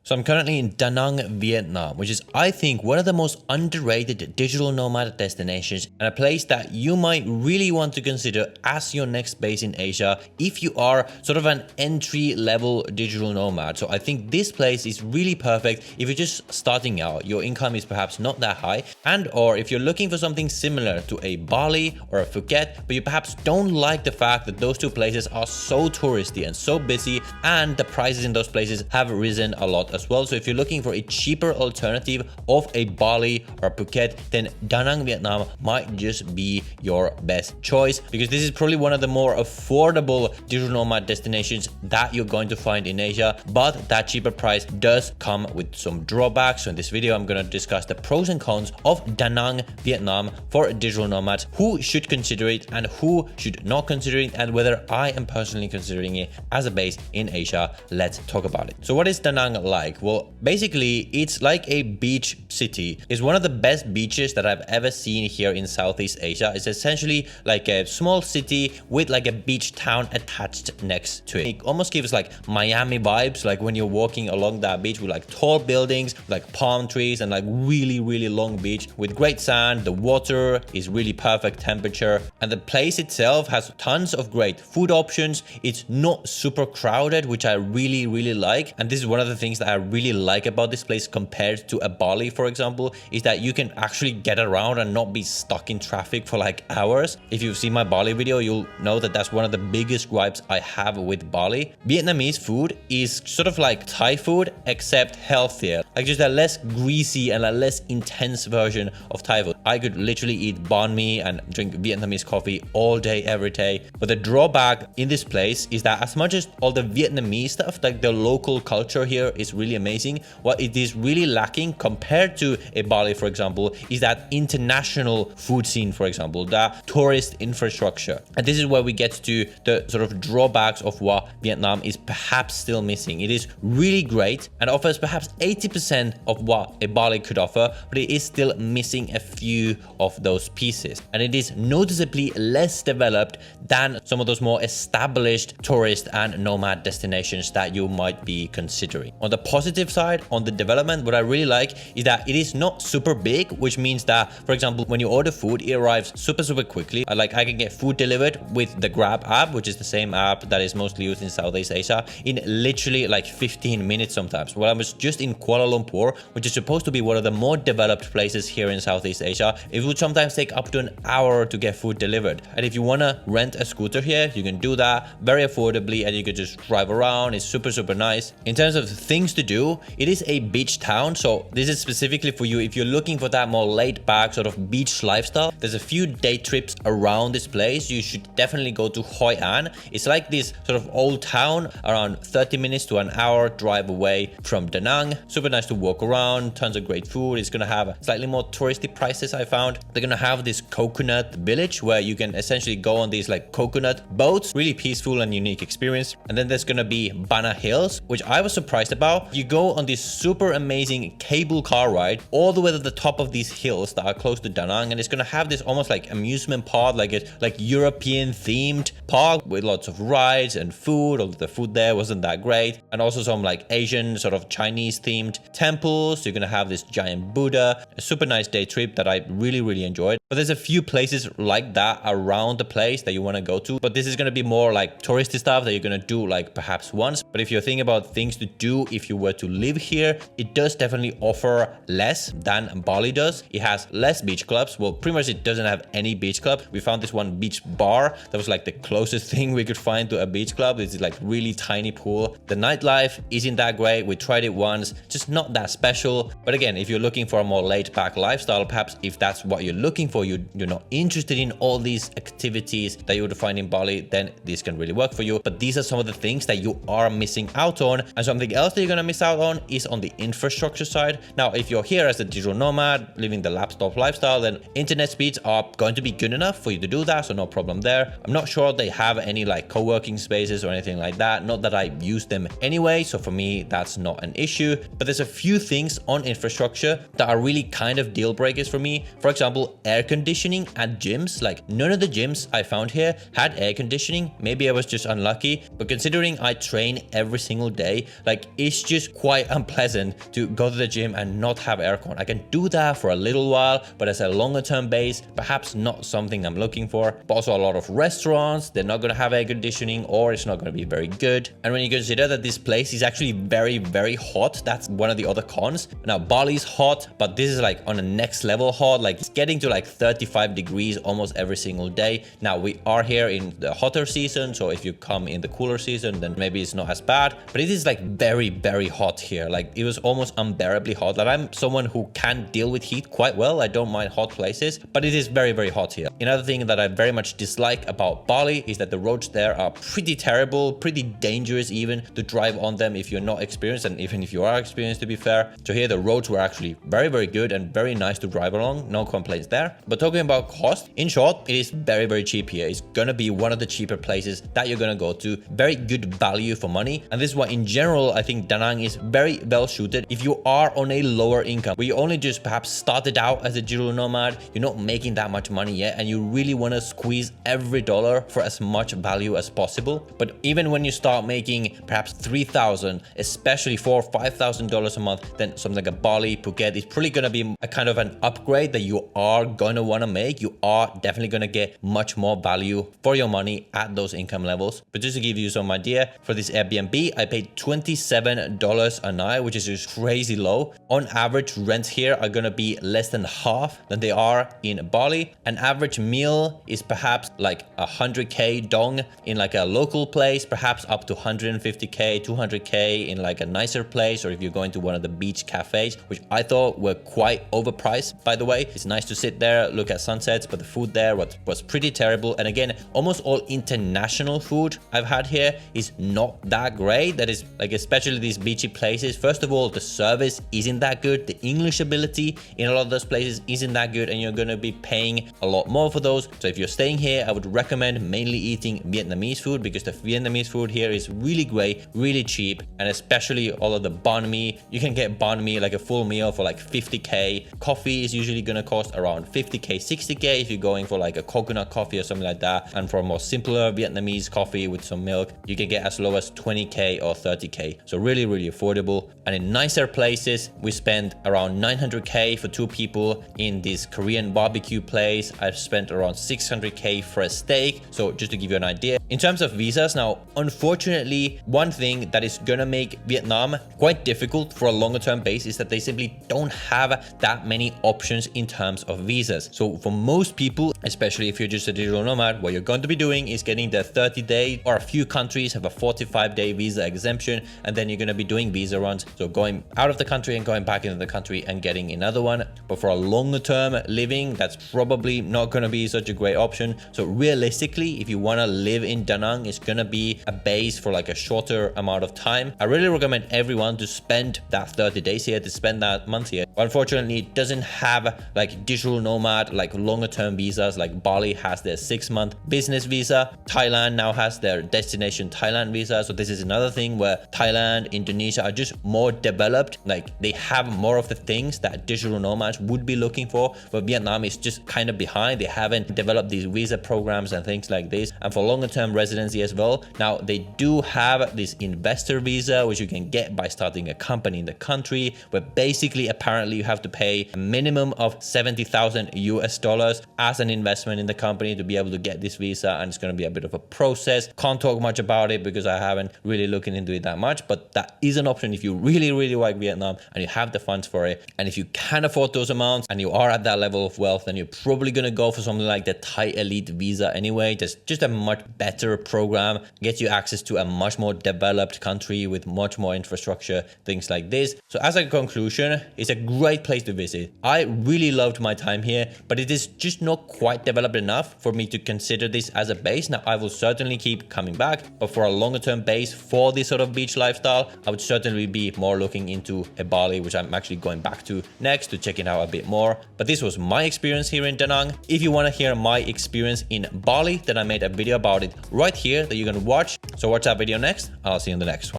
So I'm currently in Da Nang, Vietnam, which is, I think, one of the most underrated digital nomad destinations and a place that you might really want to consider as your next base in Asia if you are sort of an entry-level digital nomad. So I think this place is really perfect if you're just starting out, your income is perhaps not that high, and or if you're looking for something similar to a Bali or a Phuket, but you perhaps don't like the fact that those two places are so touristy and so busy, and the prices in those places have risen a lot as well. So if you're looking for a cheaper alternative of a Bali or Phuket, then Da Nang, Vietnam might just be your best choice, because this is probably one of the more affordable digital nomad destinations that you're going to find in Asia, but that cheaper price does come with some drawbacks. So in this video, I'm going to discuss the pros and cons of Da Nang, Vietnam for digital nomads, who should consider it and who should not consider it, and whether I am personally considering it as a base in Asia. Let's talk about it. So what is Da Nang like? Well, basically, it's like a beach city. It's one of the best beaches that I've ever seen here in Southeast Asia. It's essentially like a small city with like a beach town attached next to it. It almost gives like Miami vibes, like when you're walking along that beach with like tall buildings, like palm trees, and like really long beach with great sand. The water is really perfect temperature, and the place itself has tons of great food options. It's not super crowded, which I really like, and this is one of the things that I really like about this place compared to a Bali, for example, is that you can actually get around and not be stuck in traffic for like hours. If you've seen my Bali video, you'll know that that's one of the biggest gripes I have with Bali. Vietnamese food is sort of like Thai food, except healthier, like just a less greasy and a less intense version of Thai food. I could literally eat banh mi and drink Vietnamese coffee all day, every day. But the drawback in this place is that as much as all the Vietnamese stuff, like the local culture here is really amazing, what it is really lacking compared to a Bali, for example, is that international food scene, for example, the tourist infrastructure. And this is where we get to the sort of drawbacks of what Vietnam is perhaps still missing. It is really great and offers perhaps 80% of what a Bali could offer, but it is still missing a few of those pieces. And it is noticeably less developed than some of those more established tourist and nomad destinations that you might be considering. On the positive side, on the development, what I really like is that it is not super big, which means that, for example, when you order food, it arrives super quickly. Like I can get food delivered with the Grab app, which is the same app that is mostly used in Southeast Asia, in literally like 15 minutes sometimes. Well, I was just in Kuala Lumpur, which is supposed to be one of the more developed places here in Southeast Asia. It would sometimes take up to an hour to get food delivered. And if you want to rent a scooter here, you can do that very affordably, and you could just drive around. It's super nice. In terms of things to do, it is a beach town, so this is specifically for you if you're looking for that more laid back sort of beach lifestyle. There's a few day trips around this place. You should definitely go to Hoi An. It's like this sort of old town, around 30 minutes to an hour drive away from Da Nang. Super nice to walk around, tons of great food. It's gonna have slightly more touristy prices, I found. They're gonna have this coconut village where you can essentially go on these like coconut boats, really peaceful and unique experience. And then there's gonna be Bana Hills, which I was surprised about. You go on this super amazing cable car ride all the way to the top of these hills that are close to Da Nang, and it's gonna have this almost like amusement park, like European themed park with lots of rides and food, although the food there wasn't that great, and also some like Asian sort of Chinese themed temples. You're gonna have this giant Buddha. A super nice day trip that I really enjoyed. But there's a few places like that around the place that you want to go to, but this is going to be more like touristy stuff that you're going to do like perhaps once. But if you're thinking about things to do if you were to live here, it does definitely offer less than Bali does. It has less beach clubs. Well, pretty much it doesn't have any beach club. We found this one beach bar that was like the closest thing we could find to a beach club. This is like really tiny pool. The nightlife isn't that great. We tried it once, just not that special. But again, if you're looking for a more laid back lifestyle, perhaps if that's what you're looking for, you're not interested in all these activities that you would find in Bali, then this can really work for you. But these are some of the things that you are missing out on. And something else that you're going to miss out on is on the infrastructure side. Now, if you're here as a digital nomad living the laptop lifestyle, then internet speeds are going to be good enough for you to do that, so no problem there. I'm not sure they have any like co-working spaces or anything like that, not that I use them anyway, so for me that's not an issue. But there's a few things on infrastructure that are really kind of deal breakers for me. For example, air conditioning at gyms. Like none of the gyms I found here had air conditioning. Maybe I was just unlucky, but considering I train every single day, like it's just just quite unpleasant to go to the gym and not have aircon. I can do that for a little while, but as a longer term base, perhaps not something I'm looking for. But also a lot of restaurants, they're not going to have air conditioning, or it's not going to be very good. And when you consider that this place is actually very hot, that's one of the other cons. Now Bali's hot, but this is like on a next level hot, like it's getting to like 35 degrees almost every single day. Now we are here in the hotter season, so if you come in the cooler season, then maybe it's not as bad, but it is like very hot here. Like it was almost unbearably hot. Like I'm someone who can deal with heat quite well. I don't mind hot places, but it is very hot here. Another thing that I very much dislike about Bali is that the roads there are pretty terrible, pretty dangerous even to drive on them if you're not experienced, and even if you are experienced, to be fair. So here the roads were actually very good and very nice to drive along, no complaints there. But talking about cost, in short, it is very cheap here. It's gonna be one of the cheaper places that you're gonna go to. Very good value for money, and this is why in general I think Da Nang is very well suited if you are on a lower income, where you only just perhaps started out as a digital nomad, you're not making that much money yet, and you really want to squeeze every dollar for as much value as possible. But even when you start making perhaps $3,000, especially $4,000 or $5,000 a month, then something like a Bali, Phuket is probably going to be a kind of an upgrade that you are going to want to make. You are definitely going to get much more value for your money at those income levels. But just to give you some idea, for this Airbnb, I paid $27 a night, which is just crazy low. On average, rents here are going to be less than half than they are in Bali. An average meal is perhaps like 100k dong in like a local place, perhaps up to 150k, 200k in like a nicer place, or if you're going to one of the beach cafes, which I thought were quite overpriced, by the way. It's nice to sit there, look at sunsets, but the food there was pretty terrible. And again, almost all international food I've had here is not that great. That is like, especially these beachy places. First of all, the service isn't that good. The English ability in a lot of those places isn't that good, and you're going to be paying a lot more for those. So if you're staying here, I would recommend mainly eating Vietnamese food, because the Vietnamese food here is really great, really cheap, and especially all of the banh mi. You can get banh mi like a full meal for like 50k. Coffee is usually going to cost around 50k, 60k if you're going for like a coconut coffee or something like that. And for a more simpler Vietnamese coffee with some milk, you can get as low as 20k or 30k. So really affordable. And in nicer places, we spend around 900k for two people in this Korean barbecue place. I've spent around 600k for a steak. So just to give you an idea. In terms of visas, now, unfortunately, one thing that is gonna make Vietnam quite difficult for a longer term base is that they simply don't have that many options in terms of visas. So for most people, especially if you're just a digital nomad, what you're going to be doing is getting the 30-day, or a few countries have a 45-day visa exemption, and then you're going to be doing visa runs. So going out of the country and going back into the country and getting another one. But for a longer term living, that's probably not going to be such a great option. So realistically, if you want to live in Da Nang, it's going to be a base for like a shorter amount of time. I really recommend everyone to spend that 30 days here, to spend that month here. But unfortunately, it doesn't have like digital nomad, like longer term visas. Like Bali has their 6-month business visa. Thailand now has their destination Thailand visa. So this is another thing where Thailand, Indonesia are just more developed. Like they have more of the things that digital nomads would be looking for, but Vietnam is just kind of behind. They haven't developed these visa programs and things like this. And for longer term residency as well, now they do have this investor visa, which you can get by starting a company in the country, where basically apparently you have to pay a minimum of 70,000 US dollars as an investment in the company to be able to get this visa. And it's going to be a bit of a process. Can't talk much about it because I haven't really looked into it that much, but that is an option if you really like Vietnam and you have the funds for it. And if you can afford those amounts and you are at that level of wealth, then you're probably going to go for something like the Thai Elite visa anyway. There's just a much better program, gets you access to a much more developed country with much more infrastructure, things like this. So as a conclusion, it's a great place to visit. I really loved my time here, but it is just not quite developed enough for me to consider this as a base. Now, I will certainly keep coming back, but for a longer term base for this sort of beach lifestyle, I would certainly be more looking into a Bali, which I'm actually going back to next to check it out a bit more. But this was my experience here in Da Nang. If you want to hear my experience in Bali, then I made a video about it right here that you can watch. So watch that video next. I'll see you in the next one.